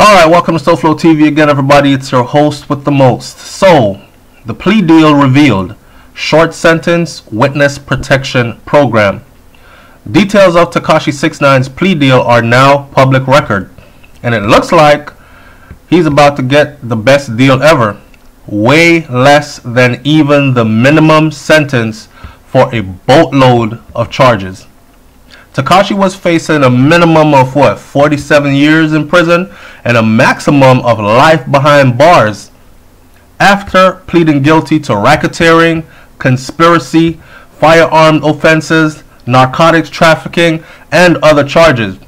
Alright, welcome to SouFLoTV again, everybody. It's your host with the most. So, the plea deal revealed. Short sentence, witness protection program. Details of Tekashi 6ix9ine's plea deal are now public record. And it looks like he's about to get the best deal ever. Way less than even the minimum sentence for a boatload of charges. Tekashi was facing a minimum of 47 years in prison and a maximum of life behind bars after pleading guilty to racketeering, conspiracy, firearm offenses, narcotics trafficking, and other charges.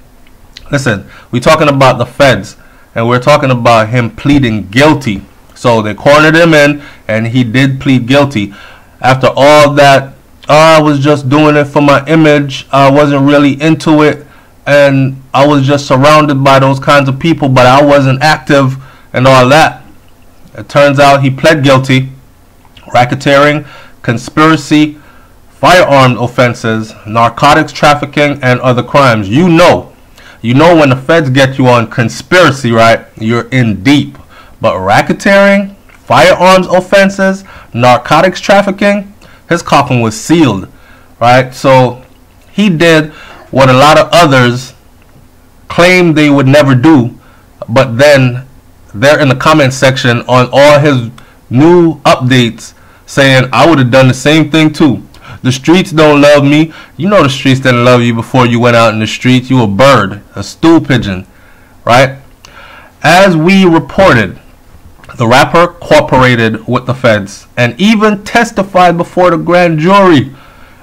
Listen, we're talking about the feds, and we're talking about him pleading guilty. So they cornered him in, and he did plead guilty. After all that, I was just doing it for my image, I wasn't really into it, and I was just surrounded by those kinds of people, but I wasn't active and all that. It turns out he pled guilty. Racketeering, conspiracy, firearm offenses, narcotics trafficking, and other crimes. You know when the feds get you on conspiracy, right? You're in deep. But racketeering, firearms offenses, narcotics trafficking, his coffin was sealed, right? So he did what a lot of others claimed they would never do, but then they're in the comment section on all his new updates saying, I would have done the same thing too. The streets don't love me. You know the streets didn't love you before you went out in the streets. You a bird, a stool pigeon, right? As we reported, the rapper cooperated with the feds and even testified before the grand jury.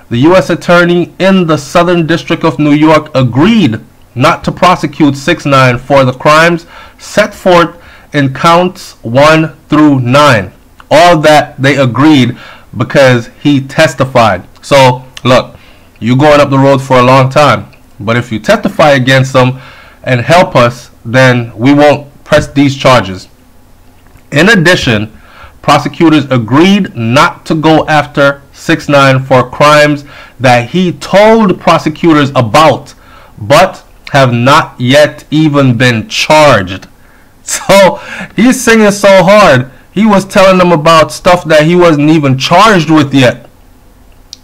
The U.S. attorney in the Southern District of New York agreed not to prosecute 6ix9ine for the crimes set forth in counts 1 through 9. All that they agreed because he testified. So, look, you're going up the road for a long time. But if you testify against them and help us, then we won't press these charges. In addition, prosecutors agreed not to go after 6ix9ine for crimes that he told prosecutors about, but have not yet even been charged. So he's singing so hard, he was telling them about stuff that he wasn't even charged with yet.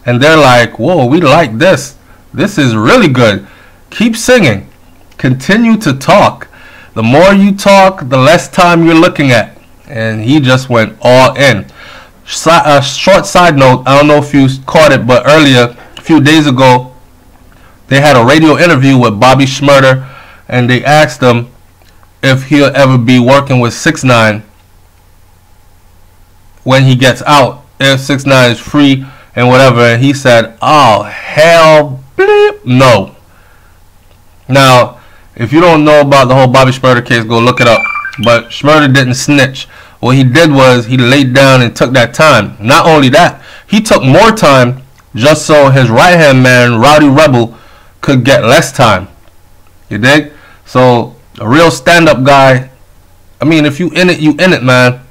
And they're like, whoa, we like this. This is really good. Keep singing. Continue to talk. The more you talk, the less time you're looking at. And he just went all in. Short side note, I don't know if you caught it, but earlier, a few days ago, they had a radio interview with Bobby Shmurda, and they asked him if he'll ever be working with 6ix9ine when he gets out, if 6ix9ine is free and whatever, and he said, oh, hell bleep, no. Now, if you don't know about the whole Bobby Shmurda case, go look it up. But Shmurda didn't snitch. What he did was he laid down and took that time. Not only that, he took more time just so his right-hand man, Rowdy Rebel, could get less time. You dig? So, a real stand-up guy, I mean, if you in it, you in it, man.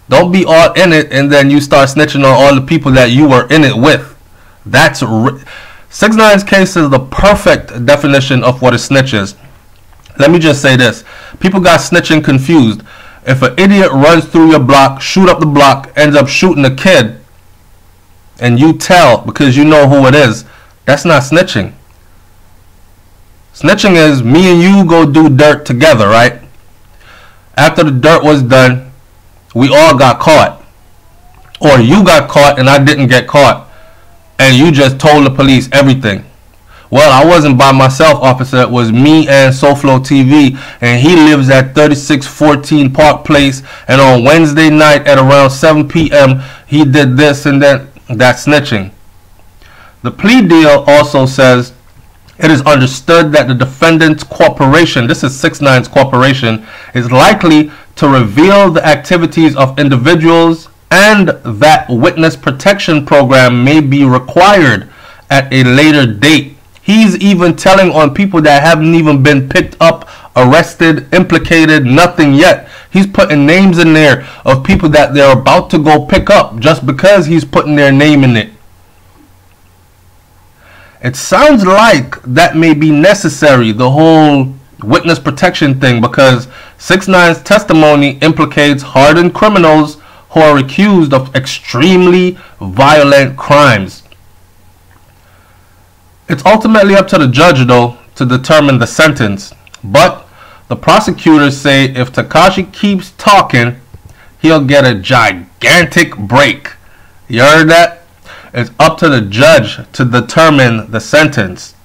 Don't be all in it and then you start snitching on all the people that you were in it with. That's 6ix9ine's case is the perfect definition of what a snitch is. Let me just say this. People got snitching confused. If an idiot runs through your block, shoot up the block, ends up shooting a kid, and you tell because you know who it is, that's not snitching. Snitching is me and you go do dirt together, right? After the dirt was done, we all got caught. Or you got caught and I didn't get caught. And you just told the police everything. Well, I wasn't by myself, officer. It was me and SouFLoTV, and he lives at 3614 Park Place, and on Wednesday night at around 7 p.m. he did this and that. That's snitching. The plea deal also says it is understood that the defendant's corporation, this is 6ix9ine's corporation, is likely to reveal the activities of individuals and that witness protection program may be required at a later date. He's even telling on people that haven't even been picked up, arrested, implicated, nothing yet. He's putting names in there of people that they're about to go pick up just because he's putting their name in it. It sounds like that may be necessary, the whole witness protection thing, because 6ix9ine's testimony implicates hardened criminals who are accused of extremely violent crimes. It's ultimately up to the judge, though, to determine the sentence. But the prosecutors say if Tekashi keeps talking, he'll get a gigantic break. You heard that? It's up to the judge to determine the sentence.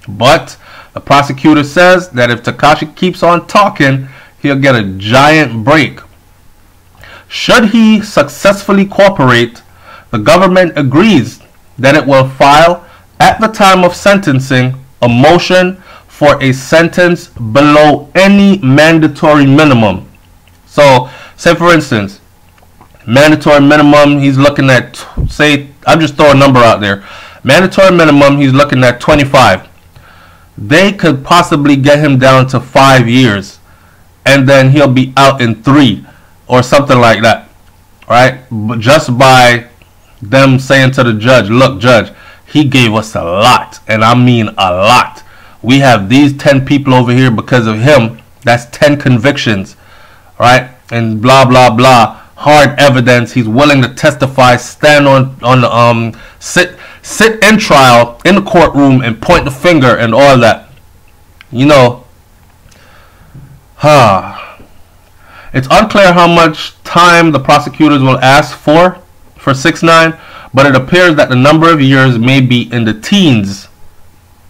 But the prosecutor says that if Tekashi keeps on talking, he'll get a giant break. Should he successfully cooperate, the government agrees that it will file at the time of sentencing a motion for a sentence below any mandatory minimum. So, say for instance, mandatory minimum, he's looking at, say, I'll just throw a number out there. Mandatory minimum, he's looking at 25. They could possibly get him down to 5 years, and then he'll be out in 3 or something like that, right? But just by them saying to the judge, look, judge, he gave us a lot, and I mean a lot. We have these 10 people over here because of him. That's 10 convictions, right? And blah, blah, blah. Hard evidence. He's willing to testify, stand on sit in trial in the courtroom and point the finger and all that. You know, it's unclear how much time the prosecutors will ask for 6ix9ine, but it appears that the number of years may be in the teens,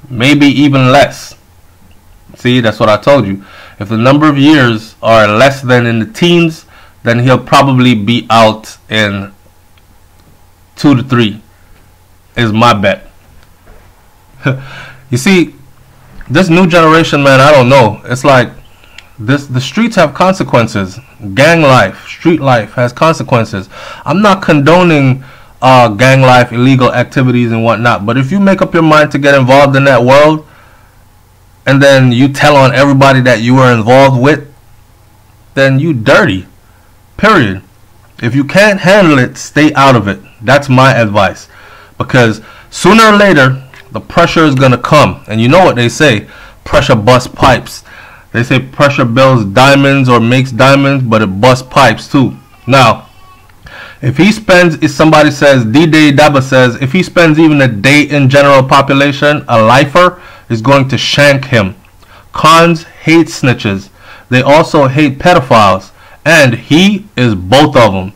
maybe even less. See, that's what I told you. If the number of years are less than in the teens, then he'll probably be out in 2 to 3, is my bet. You see, this new generation, man, I don't know. It's like the streets have consequences. Gang life, street life has consequences. I'm not condoning gang life, illegal activities and whatnot, but if you make up your mind to get involved in that world, and then you tell on everybody that you were involved with, then you dirty. Period. If you can't handle it, stay out of it. That's my advice. Because sooner or later, the pressure is going to come. And you know what they say, pressure busts pipes. They say pressure builds diamonds or makes diamonds, but it busts pipes too. Now, if he spends, if somebody says, D-Day Daba says, if he spends even a day in general population, a lifer is going to shank him. Cons hate snitches. They also hate pedophiles. And he is both of them.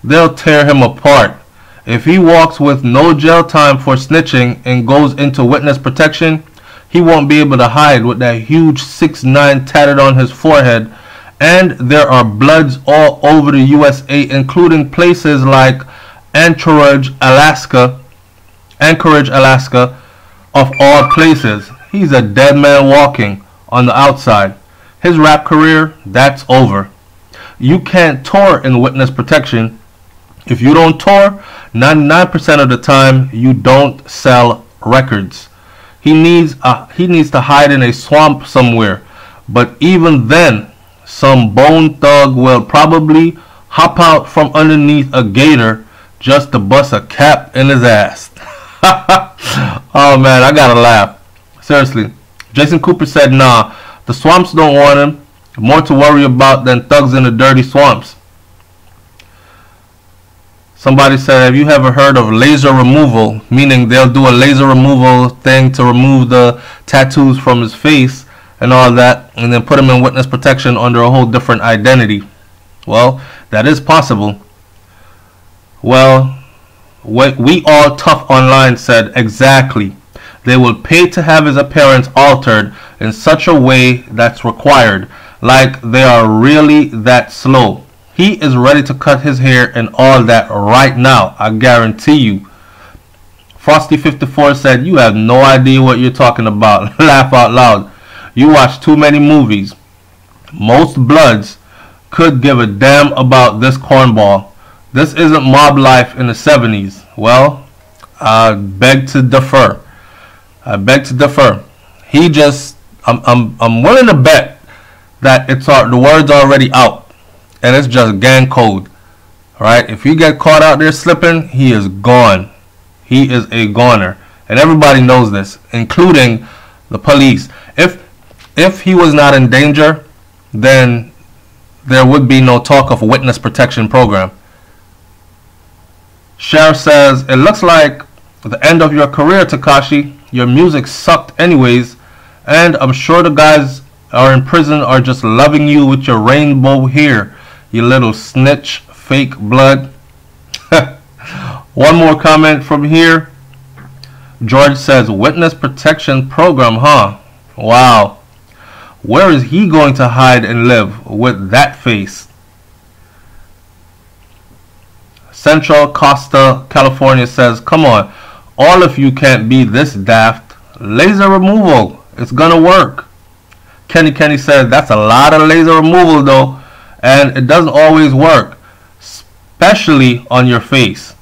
They'll tear him apart. If he walks with no jail time for snitching and goes into witness protection, he won't be able to hide with that huge 6ix9ine tatted on his forehead. And there are bloods all over the USA, including places like Anchorage, Alaska, of all places. He's a dead man walking on the outside. His rap career, that's over. You can't tour in witness protection. If you don't tour, 99% of the time you don't sell records. He needs to hide in a swamp somewhere. But even then, some bone thug will probably hop out from underneath a gator just to bust a cap in his ass. Oh man, I gotta laugh. Seriously. Jason Cooper said, nah, the swamps don't want him. More to worry about than thugs in the dirty swamps. Somebody said, have you ever heard of laser removal? Meaning they'll do a laser removal thing to remove the tattoos from his face and all that, and then put him in witness protection under a whole different identity. Well, that is possible. Well, what We All Tough Online said, exactly. They will pay to have his appearance altered in such a way that's required. Like they are really that slow. He is ready to cut his hair and all that right now, I guarantee you. Frosty54 said, you have no idea what you're talking about. Laugh out loud. You watch too many movies. Most bloods could give a damn about this cornball. This isn't mob life in the 70s. Well, I beg to differ. He just, I'm willing to bet that the word's already out, and it's just gang code. Alright, if you get caught out there slipping, he is gone. He is a goner, and everybody knows this, including the police. If If he was not in danger, then there would be no talk of witness protection program. Sheriff says, it looks like the end of your career, Tekashi. Your music sucked anyways, and I'm sure the guys are in prison are just loving you with your rainbow hair, you little snitch, fake blood. One more comment from here. George says, witness protection program, huh? Wow. Where is he going to hide and live with that face? Central Costa, California says, come on, all of you can't be this daft. Laser removal, it's gonna work. Kenny says, that's a lot of laser removal though, and it doesn't always work, especially on your face.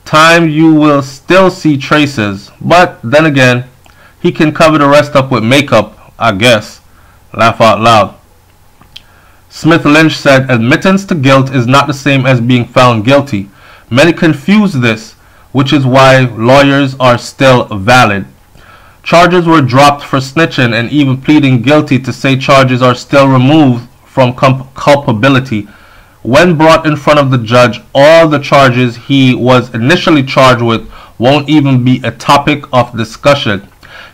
Time you will still see traces, but then again, he can cover the rest up with makeup, I guess. Laugh out loud. Smith Lynch said, admittance to guilt is not the same as being found guilty. Many confuse this, which is why lawyers are still valid. Charges were dropped for snitching and even pleading guilty to say charges are still removed from culpability. When brought in front of the judge, all the charges he was initially charged with won't even be a topic of discussion.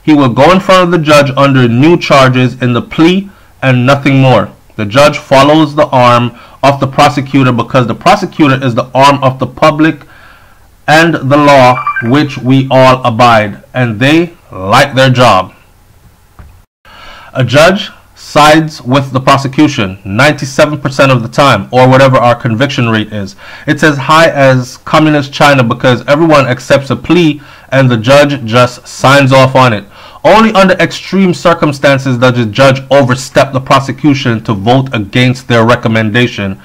He will go in front of the judge under new charges in the plea and nothing more. The judge follows the arm of the prosecutor because the prosecutor is the arm of the public and the law which we all abide, and they like their job. A judge sides with the prosecution 97% of the time, or whatever our conviction rate is. It's as high as communist China because everyone accepts a plea and the judge just signs off on it. Only under extreme circumstances does the judge overstep the prosecution to vote against their recommendation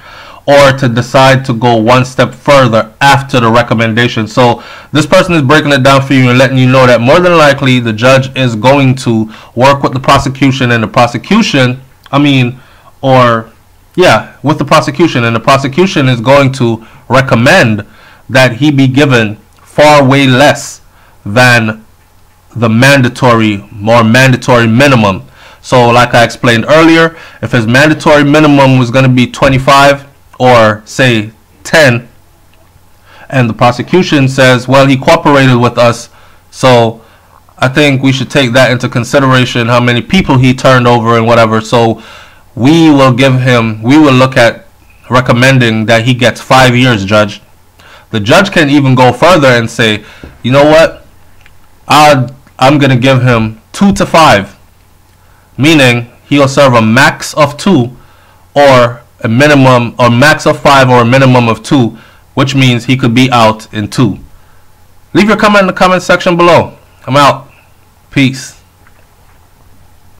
or to decide to go one step further after the recommendation. So this person is breaking it down for you and letting you know that more than likely the judge is going to work with the prosecution, and the prosecution, with the prosecution, and the prosecution is going to recommend that he be given far way less than the mandatory minimum. So like I explained earlier, if his mandatory minimum was going to be 25 or say 10, and the prosecution says, well, he cooperated with us, so I think we should take that into consideration, how many people he turned over and whatever, so we will look at recommending that he gets 5 years, judge. The judge can even go further and say, you know what, I'm going to give him 2 to 5, meaning he'll serve a max of 2 or a minimum, or max of 5 or a minimum of 2, which means he could be out in 2. Leave your comment in the comment section below. I'm out. Peace.